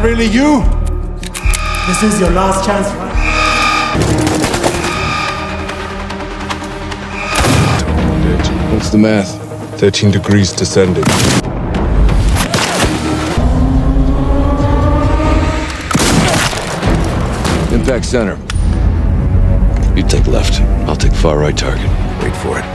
really you? This is your last chance, right? What's the math? 13 degrees descending. Impact center. You take left. I'll take far right target. Wait for it.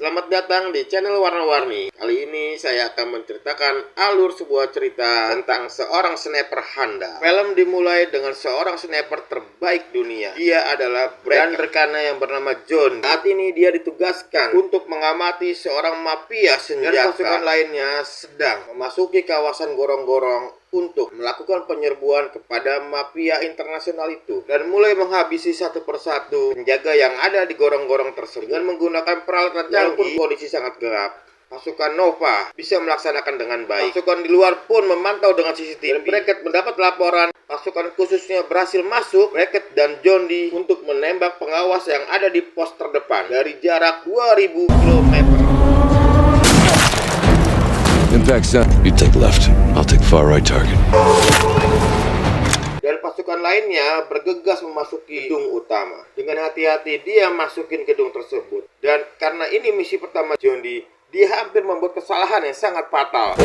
Selamat datang di channel Warna-Warni. Kali ini saya akan menceritakan alur sebuah cerita tentang seorang sniper handal. Film dimulai dengan seorang sniper terbaik dunia. Dia adalah Brad dan rekannya yang bernama John. Saat ini dia ditugaskan untuk mengamati seorang mafia senjata. Dan pasukan lainnya sedang memasuki kawasan gorong-gorong untuk melakukan penyerbuan kepada mafia internasional itu dan mulai menghabisi satu persatu penjaga yang ada di gorong-gorong tersebut dengan menggunakan peralatan canggih. Kondisi sangat gelap. Pasukan Nova bisa melaksanakan dengan baik. Pasukan di luar pun memantau dengan CCTV. Dan Brackett mendapat laporan pasukan khususnya berhasil masuk. Brackett dan John D untuk menembak pengawas yang ada di pos terdepan dari jarak 2000 km. Impact center. You take left. I'll take far right target. Dan pasukan lainnya bergegas memasuki gedung utama. Dengan hati-hati dia masukin gedung tersebut. Dan karena ini misi pertama John D, dia hampir membuat kesalahan yang sangat fatal.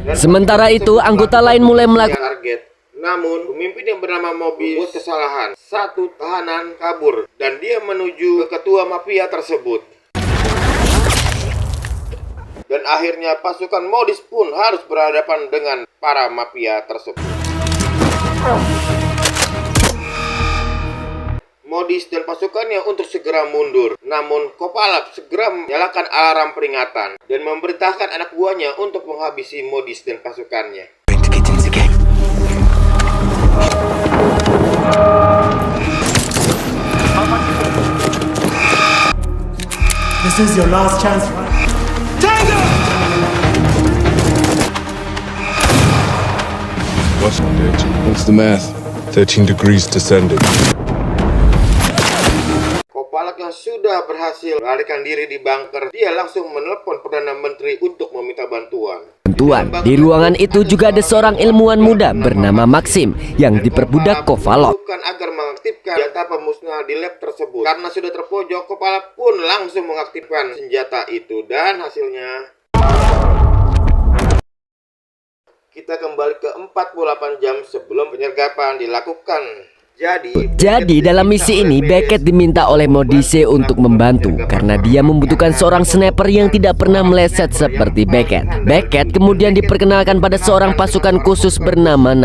Dan sementara itu, anggota lain mulai melakukan target. Namun, pemimpin yang bernama Moby membuat kesalahan. Satu tahanan kabur dan dia menuju ke ketua mafia tersebut. Dan akhirnya pasukan Modis pun harus berhadapan dengan para mafia tersebut. Modis dan pasukannya untuk segera mundur. Namun Kopalap segera menyalakan alarm peringatan dan memerintahkan anak buahnya untuk menghabisi Modis dan pasukannya. This is your last chance, right? What's the math? 13 degrees descending. Kopalap yang sudah berhasil melarikan diri di bunker, dia langsung menelpon Perdana Menteri untuk meminta bantuan. di ruangan itu juga ada seorang ilmuwan muda bernama Maxim yang diperbudak Kovalov. Agar mengaktifkan senjata pemusnah di lab tersebut. Karena sudah terpojok, Kopalap pun langsung mengaktifkan senjata itu dan hasilnya kita kembali ke 48 jam sebelum penyergapan dilakukan. Jadi dalam misi ini Beckett diminta oleh Modise untuk membantu karena dia membutuhkan seorang sniper yang tidak pernah meleset seperti Beckett. Beckett kemudian diperkenalkan pada seorang pasukan khusus bernama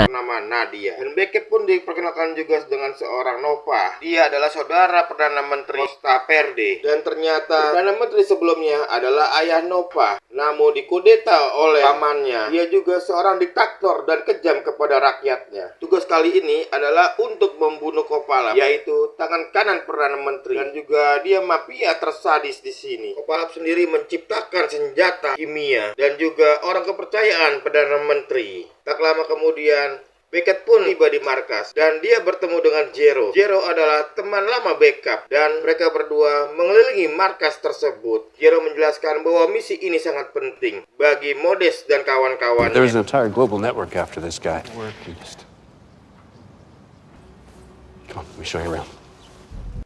Nadia. Dan Beckett pun diperkenalkan juga dengan seorang Nova. Dia adalah saudara Perdana Menteri Costa Verde. Dan ternyata Perdana Menteri sebelumnya adalah ayah Nova, namun dikudeta oleh pamannya. Dia juga seorang diktator dan kejam kepada rakyatnya. Tugas kali ini adalah untuk membunuh Kopalap, yaitu tangan kanan Perdana Menteri, dan juga dia mafia tersadis di sini. Kopalap sendiri menciptakan senjata kimia dan juga orang kepercayaan Perdana Menteri. Tak lama kemudian Beckett pun tiba di markas dan dia bertemu dengan Jero. Jero adalah teman lama backup dan mereka berdua mengelilingi markas tersebut. Jero menjelaskan bahwa misi ini sangat penting bagi Modis dan kawan-kawannya. There is an entire global network after this guy. Come on, let me show you around.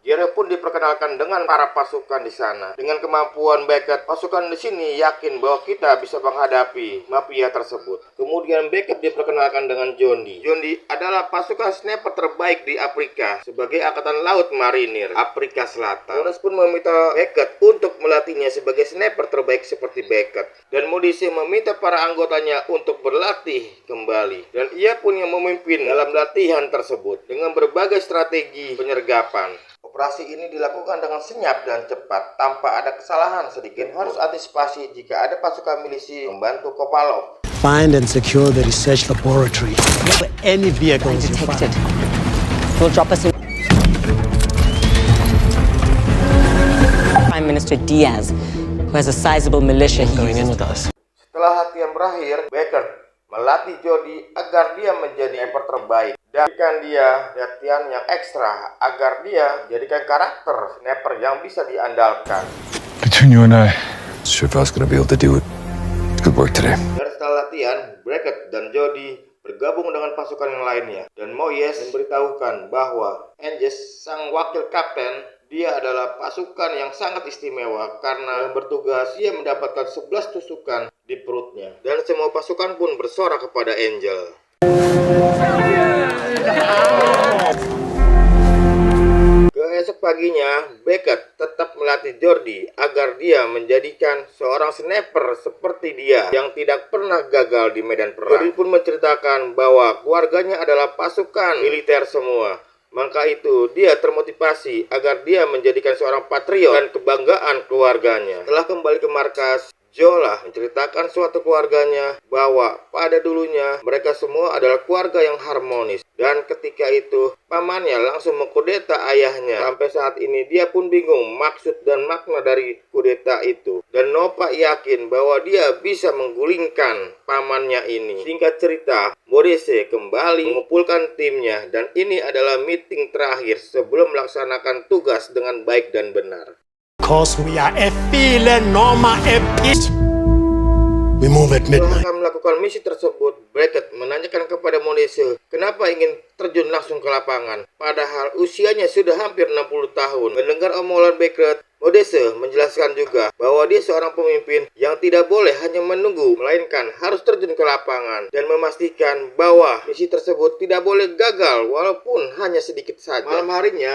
Jero pun diperkenalkan dengan para pasukan di sana. Dengan kemampuan Beckett, pasukan di sini yakin bahwa kita bisa menghadapi mafia tersebut. Kemudian Beckett diperkenalkan dengan John D. John D adalah pasukan sniper terbaik di Afrika sebagai Angkatan Laut Marinir Afrika Selatan. Modis pun meminta Beckett untuk melatihnya sebagai sniper terbaik seperti Beckett. Dan Modis meminta para anggotanya untuk berlatih kembali. Dan ia pun yang memimpin dalam latihan tersebut dengan berbagai strategi penyergapan. Operasi ini dilakukan dengan senyap dan cepat tanpa ada kesalahan sedikit. Harus antisipasi jika ada pasukan milisi membantu Kopalov. Find and secure the research laboratory. Any vehicles you find. Will drop us in. Prime Minister Diaz, who has a sizable militia Going in with us. Setelah latihan berakhir, Beckett melatih Jody agar dia menjadi sniper terbaik dan berikan dia latihan yang ekstra agar dia jadikan karakter sniper yang bisa diandalkan. Between you and I, Sure if I was gonna be able to do it. Good work today. Dan setelah latihan, Beckett dan Jody bergabung dengan pasukan yang lainnya. Dan Moyes memberitahukan bahwa Anges, sang wakil kapten, dia adalah pasukan yang sangat istimewa karena bertugas dia mendapatkan 11 tusukan di perutnya. Dan semua pasukan pun bersorak kepada Angel. Keesok paginya, Beckett tetap melatih Jody agar dia menjadikan seorang sniper seperti dia yang tidak pernah gagal di medan perang. Jody pun menceritakan bahwa keluarganya adalah pasukan militer semua. Maka itu dia termotivasi agar dia menjadikan seorang patriot dan kebanggaan keluarganya. Setelah kembali ke markas, Jola menceritakan suatu keluarganya bahwa pada dulunya mereka semua adalah keluarga yang harmonis. Dan ketika itu pamannya langsung mengkudeta ayahnya. Sampai saat ini dia pun bingung maksud dan makna dari kudeta itu. Dan Nova yakin bahwa dia bisa menggulingkan pamannya ini. Singkat cerita, Modese kembali mengumpulkan timnya. Dan ini adalah meeting terakhir sebelum melaksanakan tugas dengan baik dan benar. Cause we are a feeling normal a pitch. We move at midnight. Setelah melakukan misi tersebut, Beckett menanyakan kepada Modese kenapa ingin terjun langsung ke lapangan. Padahal usianya sudah hampir 60 tahun. Mendengar omongan Beckett, Modese menjelaskan juga bahwa dia seorang pemimpin yang tidak boleh hanya menunggu, melainkan harus terjun ke lapangan dan memastikan bahwa misi tersebut tidak boleh gagal walaupun hanya sedikit saja. Malam harinya,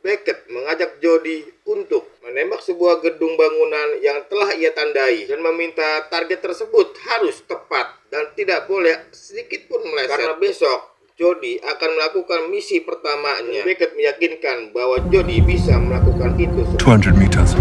Beckett mengajak Jody untuk menembak sebuah gedung bangunan yang telah ia tandai dan meminta target tersebut harus tepat dan tidak boleh sedikit pun meleset. Karena besok Jody akan melakukan misi pertamanya. Beckett meyakinkan bahwa Jody bisa melakukan itu. 200 meters.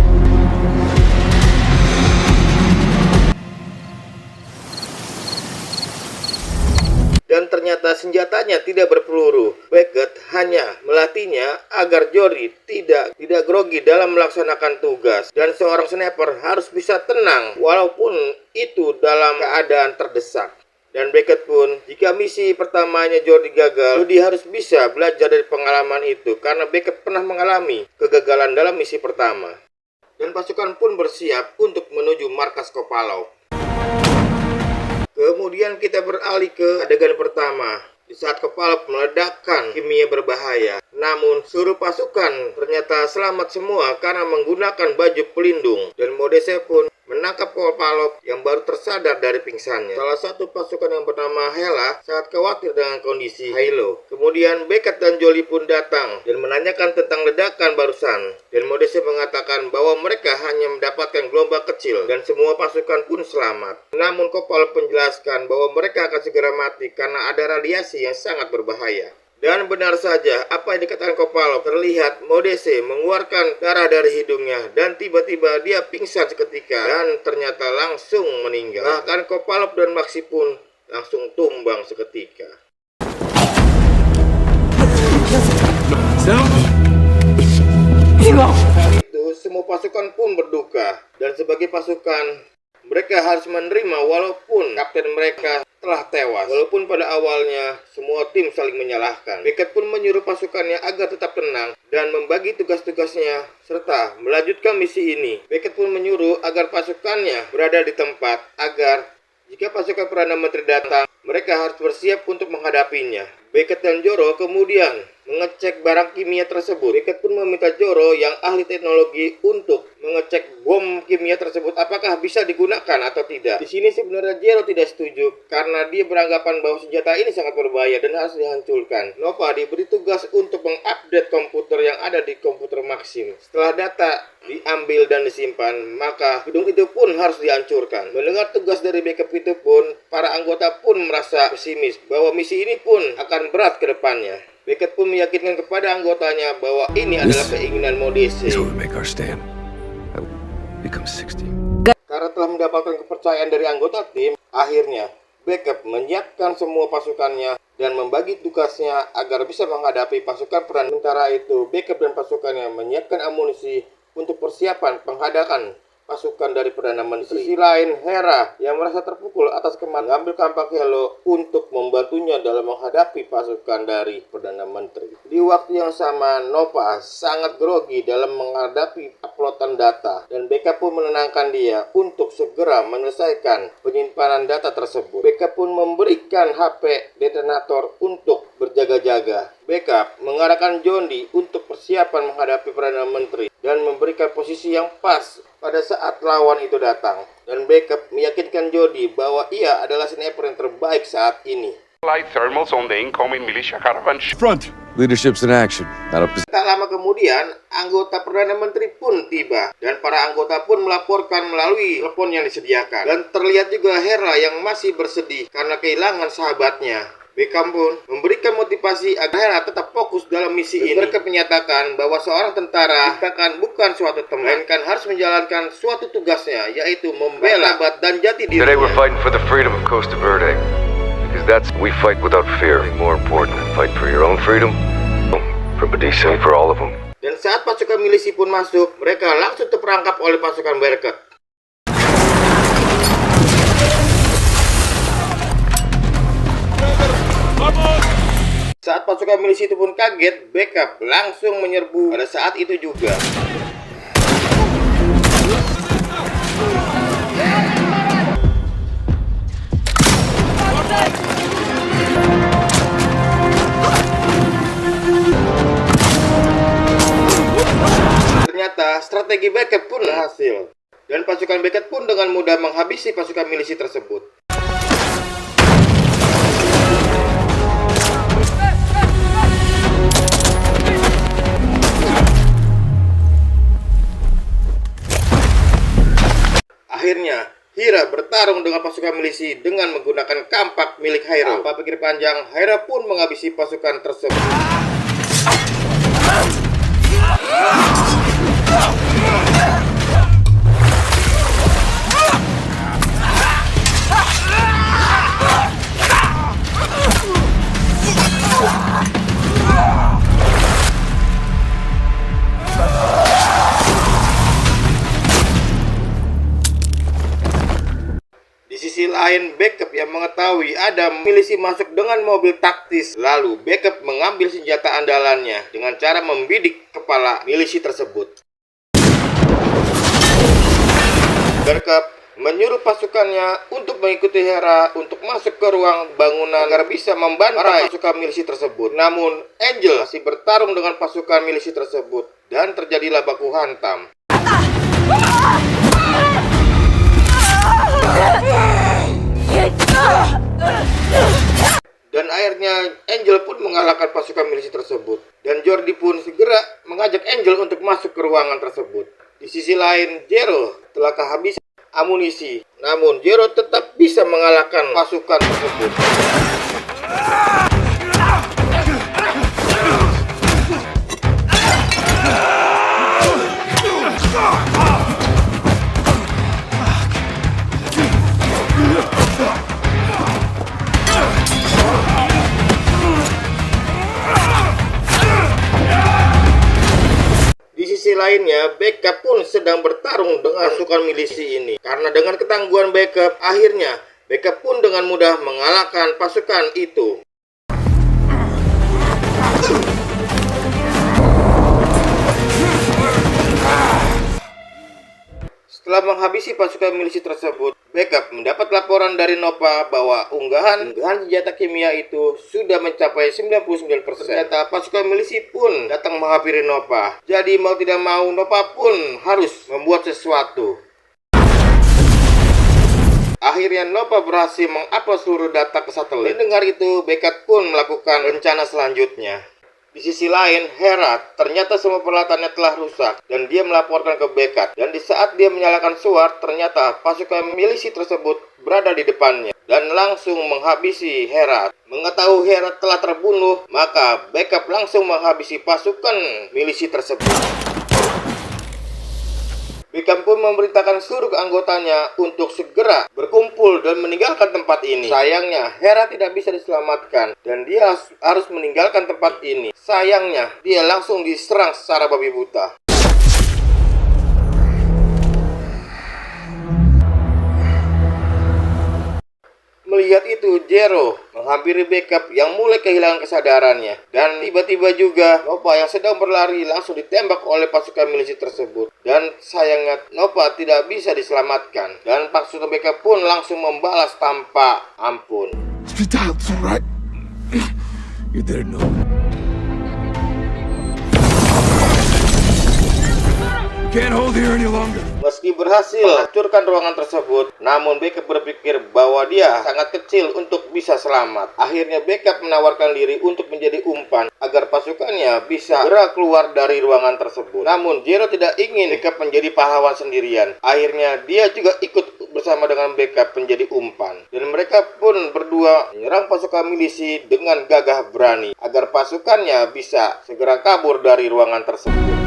Dan ternyata senjatanya tidak berpeluru. Beckett hanya melatihnya agar Jody tidak grogi dalam melaksanakan tugas. Dan seorang sniper harus bisa tenang walaupun itu dalam keadaan terdesak. Dan Beckett pun, jika misi pertamanya Jody gagal, Jody harus bisa belajar dari pengalaman itu karena Beckett pernah mengalami kegagalan dalam misi pertama. Dan pasukan pun bersiap untuk menuju markas Kopalov. Kemudian kita beralih ke adegan pertama. Di saat Kopalov meledakkan kimia berbahaya. Namun seluruh pasukan ternyata selamat semua karena menggunakan baju pelindung. Dan Modese pun menangkap Kopalov yang baru tersadar dari pingsannya. Salah satu pasukan yang bernama Hela sangat khawatir dengan kondisi Hilo. Kemudian Beckett dan Jody pun datang dan menanyakan tentang ledakan barusan. Dan Modese mengatakan bahwa mereka hanya mendapatkan gelombang kecil dan semua pasukan pun selamat. Namun Kopalov menjelaskan bahwa mereka akan segera mati karena ada radiasi yang sangat berbahaya. Dan benar saja, apa yang dikatakan Kopalov, terlihat Modese mengeluarkan darah dari hidungnya dan tiba-tiba dia pingsan seketika dan ternyata langsung meninggal. Bahkan Kopalov dan Maxi pun langsung tumbang seketika. Itu semua pasukan pun berduka dan sebagai pasukan mereka harus menerima walaupun kapten mereka telah tewas. Walaupun pada awalnya semua tim saling menyalahkan. Beckett pun menyuruh pasukannya agar tetap tenang dan membagi tugas-tugasnya serta melanjutkan misi ini. Beckett pun menyuruh agar pasukannya berada di tempat agar jika pasukan Perdana Menteri datang, mereka harus bersiap untuk menghadapinya. Beckett dan Joro kemudian mengecek barang kimia tersebut. Beckett pun meminta Joro yang ahli teknologi untuk mengecek bom kimia tersebut apakah bisa digunakan atau tidak. Di sini sebenarnya Joro tidak setuju karena dia beranggapan bahwa senjata ini sangat berbahaya dan harus dihancurkan. Nova diberi tugas untuk mengupdate komputer yang ada di komputer Maxim. Setelah data diambil dan disimpan, maka gedung itu pun harus dihancurkan. Mendengar tugas dari Beckett itu pun, para anggota pun merasa pesimis bahwa misi ini pun akan berat ke depannya. Beckett pun meyakinkan kepada anggotanya bahwa ini adalah keinginan Modese. This is where we make our stand. I become 60. Karena telah mendapatkan kepercayaan dari anggota tim, akhirnya Beckett menyiapkan semua pasukannya dan membagi tugasnya agar bisa menghadapi pasukan perang. Sementara itu, Beckett dan pasukannya menyiapkan amunisi untuk persiapan penghadapan pasukan dari Perdana Menteri. Di sisi lain, Hera yang merasa terpukul atas kematian mengambil kampak Helo untuk membantunya dalam menghadapi pasukan dari Perdana Menteri. Di waktu yang sama, Nova sangat grogi dalam menghadapi penguploadan data, dan BK pun menenangkan dia untuk segera menyelesaikan penyimpanan data tersebut. BK pun memberikan HP detonator untuk berjaga-jaga. BK mengarahkan Jondi untuk persiapan menghadapi Perdana Menteri dan memberikan posisi yang pas pada saat lawan itu datang. Dan BK meyakinkan Jody bahwa ia adalah sniper yang terbaik saat ini. Light thermals on the incoming militia caravan. Front. Leadership's in action. Not a Tak lama kemudian, anggota Perdana Menteri pun tiba dan para anggota pun melaporkan melalui telepon yang disediakan. Dan terlihat juga Hera yang masih bersedih karena kehilangan sahabatnya. Beckham pun memberikan motivasi agar Hera tetap fokus dalam misi ini. Mereka menyatakan bahwa seorang tentara dikatakan bukan suatu teman, melainkan harus menjalankan suatu tugasnya, yaitu membela sahabat dan jati diri. Today we're fighting for the freedom of Costa Verde. Because that's we fight without fear. More important than fight for your own freedom. For Badisa and for all of them. Dan saat pasukan milisi pun masuk, mereka langsung terperangkap oleh pasukan Bereket. Saat pasukan milisi itu pun kaget, backup langsung menyerbu pada saat itu juga. Ternyata strategi Beckett pun berhasil, dan pasukan Beckett pun dengan mudah menghabisi pasukan milisi tersebut. Akhirnya, Hira bertarung dengan pasukan milisi dengan menggunakan kampak milik Hira. Tanpa pikir panjang, Hira pun menghabisi pasukan tersebut. Di sisi lain, Backup yang mengetahui ada milisi masuk dengan mobil taktis. Lalu, Backup mengambil senjata andalannya dengan cara membidik kepala milisi tersebut. Backup menyuruh pasukannya untuk mengikuti Hera untuk masuk ke ruang bangunan agar bisa membantai pasukan milisi tersebut. Namun, Angel masih bertarung dengan pasukan milisi tersebut dan terjadilah baku hantam. Dan akhirnya Angel pun mengalahkan pasukan milisi tersebut. Dan Jordi pun segera mengajak Angel untuk masuk ke ruangan tersebut. Di sisi lain, Jero telah kehabisan amunisi. Namun Jero tetap bisa mengalahkan pasukan tersebut. Di sisi lainnya, Backup pun sedang bertarung dengan pasukan milisi ini. Karena dengan ketangguhan Backup, akhirnya Backup pun dengan mudah mengalahkan pasukan itu. Setelah menghabisi pasukan milisi tersebut, Backup mendapat laporan dari Nova bahwa unggahan senjata kimia itu sudah mencapai 99%. Ternyata pasukan milisi pun datang menghampiri Nova. Jadi mau tidak mau, Nova pun harus membuat sesuatu. Akhirnya Nova berhasil mengupload seluruh data ke satelit. Mendengar itu, Backup pun melakukan rencana selanjutnya. Di sisi lain, Hera ternyata semua peralatannya telah rusak dan dia melaporkan ke Backup. Dan di saat dia menyalakan suar, ternyata pasukan milisi tersebut berada di depannya dan langsung menghabisi Hera. Mengetahui Hera telah terbunuh, maka Backup langsung menghabisi pasukan milisi tersebut. Backup pun memerintahkan seluruh anggotanya untuk segera berkumpul dan meninggalkan tempat ini. Sayangnya, Hera tidak bisa diselamatkan dan dia harus meninggalkan tempat ini. Sayangnya, dia langsung diserang secara babi buta. Melihat itu, Jero menghampiri backup yang mulai kehilangan kesadarannya. Dan tiba-tiba juga Nova yang sedang berlari langsung ditembak oleh pasukan milisi tersebut. Dan sayangnya Nova tidak bisa diselamatkan. Dan pasukan backup pun langsung membalas tanpa ampun. Meski berhasil menghancurkan ruangan tersebut, namun Backup berpikir bahwa dia sangat kecil untuk bisa selamat. Akhirnya Backup menawarkan diri untuk menjadi umpan agar pasukannya bisa segera keluar dari ruangan tersebut. Namun Jero tidak ingin Backup menjadi pahlawan sendirian. Akhirnya dia juga ikut bersama dengan Backup menjadi umpan. Dan mereka pun berdua menyerang pasukan milisi dengan gagah berani agar pasukannya bisa segera kabur dari ruangan tersebut.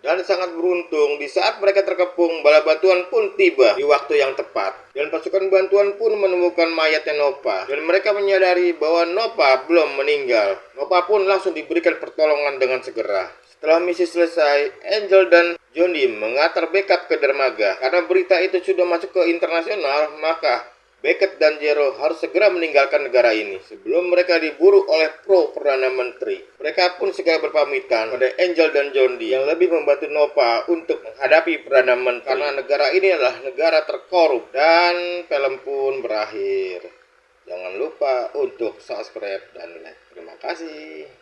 Dan sangat beruntung, di saat mereka terkepung, bala bantuan pun tiba di waktu yang tepat. Dan pasukan bantuan pun menemukan mayatnya Nova. Dan mereka menyadari bahwa Nova belum meninggal. Nova pun langsung diberikan pertolongan dengan segera. Setelah misi selesai, Angel dan Johnny mengantar Backup ke dermaga. Karena berita itu sudah masuk ke internasional, maka Beckett dan Jero harus segera meninggalkan negara ini sebelum mereka diburu oleh Perdana Menteri. Mereka pun segera berpamitan pada Angel dan John Dee yang lebih membantu Nova untuk menghadapi Perdana Menteri. Karena negara ini adalah negara terkorup. Dan film pun berakhir. Jangan lupa untuk subscribe dan like. Terima kasih.